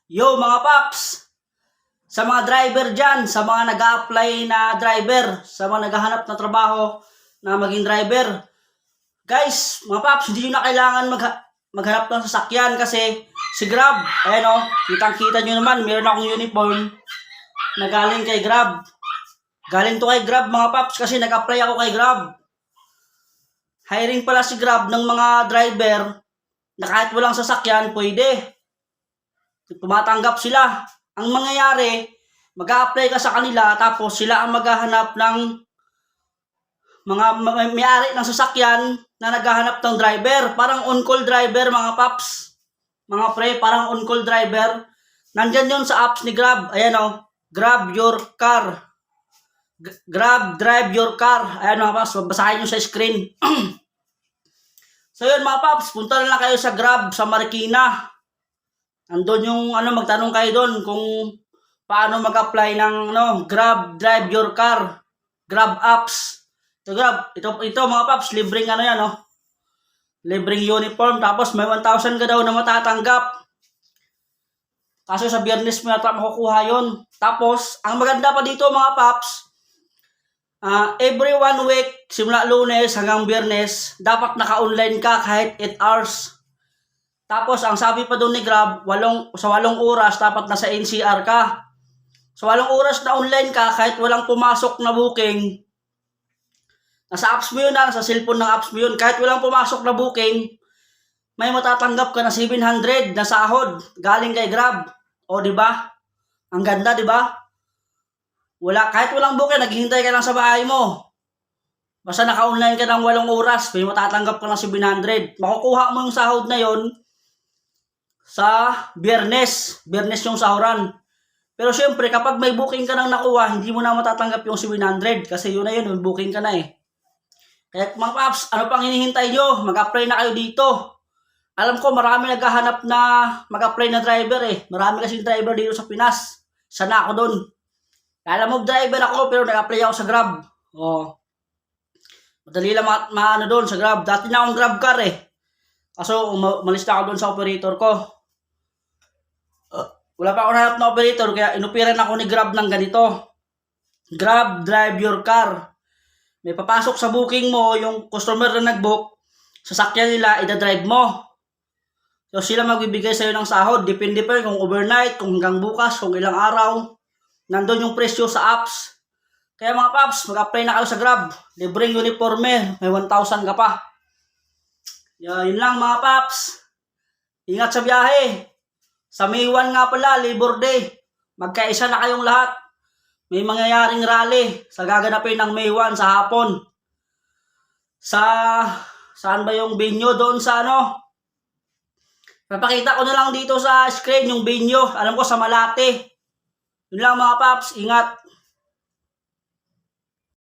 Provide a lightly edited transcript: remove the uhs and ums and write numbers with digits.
Yo mga paps, sa mga driver dyan, sa mga nag-a-apply na driver, sa mga naghahanap ng trabaho na maging driver. Guys, mga paps, hindi nyo na kailangan maghanap ng sasakyan kasi si Grab, ayan o, kitang-kita nyo naman, meron akong uniform na galing kay Grab. Galing to kay Grab mga paps kasi nag-apply ako kay Grab. Hiring pala si Grab ng mga driver na kahit walang sasakyan, pwede. Tumatanggap sila. Ang mangyayari, mag-a-apply ka sa kanila tapos sila ang maghahanap ng mga may-ari ng sasakyan na naghahanap ng driver. Parang on-call driver mga paps. Mga pre, parang on-call driver. Nandyan yun sa apps ni Grab. Ayan o, Grab your car. Grab, drive your car. Ayan mga paps, babasahin nyo sa screen. So yun mga paps, punta na lang kayo sa Grab sa Marikina. Andun yung magtanong kayo doon kung paano mag-apply ng Grab Drive Your Car, Grab apps. Ito mga paps, libreng yan libreng uniform tapos may 1,000 ka daw na matatanggap. Kaso sa Biyernes mo yata makukuha yon. Tapos ang maganda pa dito mga paps, every 1 week simula Lunes hanggang Biyernes dapat naka-online ka kahit 8 hours. Tapos, ang sabi pa doon ni Grab, sa 8 oras, dapat nasa NCR ka. Sa 8 oras na online ka, kahit walang pumasok na booking, nasa apps mo yun nasa cellphone ng apps mo yun, kahit walang pumasok na booking, may matatanggap ka na 700 na sahod, galing kay Grab. O, di ba? Ang ganda, di ba? Kahit walang booking, naghihintay ka lang sa bahay mo. Basta naka-online ka ng 8 oras, may matatanggap ka ng 700. Makukuha mo yung sahod na yon sa Biyernes yung sahuran. Pero syempre, kapag may booking ka nang nakuha, hindi mo na matatanggap yung 700 kasi yun na yun, may booking ka na eh. Kaya mga paps, ano pang hinihintay nyo? Mag-apply na kayo dito. Alam ko, marami naghahanap na mag-apply na driver eh. Marami kasing driver dito sa Pinas. Sana ako doon. Alam mo, driver ako pero nag-apply ako sa Grab. Madali lang maano doon sa Grab. Dati na akong Grab car eh. Kaso, umalis na ako doon sa operator ko. Wala pa ako nahanap na operator kaya inupiran ako ni Grab ng ganito. Grab, drive your car. May papasok sa booking mo, yung customer na nag-book, sasakyan nila, ida-drive mo. So sila magbibigay sa'yo ng sahod. Depende pa kung overnight, kung hanggang bukas, kung ilang araw. Nandun yung presyo sa apps. Kaya mga paps, mag-apply na kayo sa Grab. Libreng uniforme, may 1,000 ka pa. Yun lang mga paps. Ingat sa biyahe. Sa May 1 nga pala, Labor Day. Magkaisa na kayong lahat. May mangyayaring rally sa gaganapin ng May 1 sa hapon. Saan ba yung venue doon sa Papakita ko na lang dito sa screen yung venue. Alam ko sa Malate. Yun lang mga paps, ingat.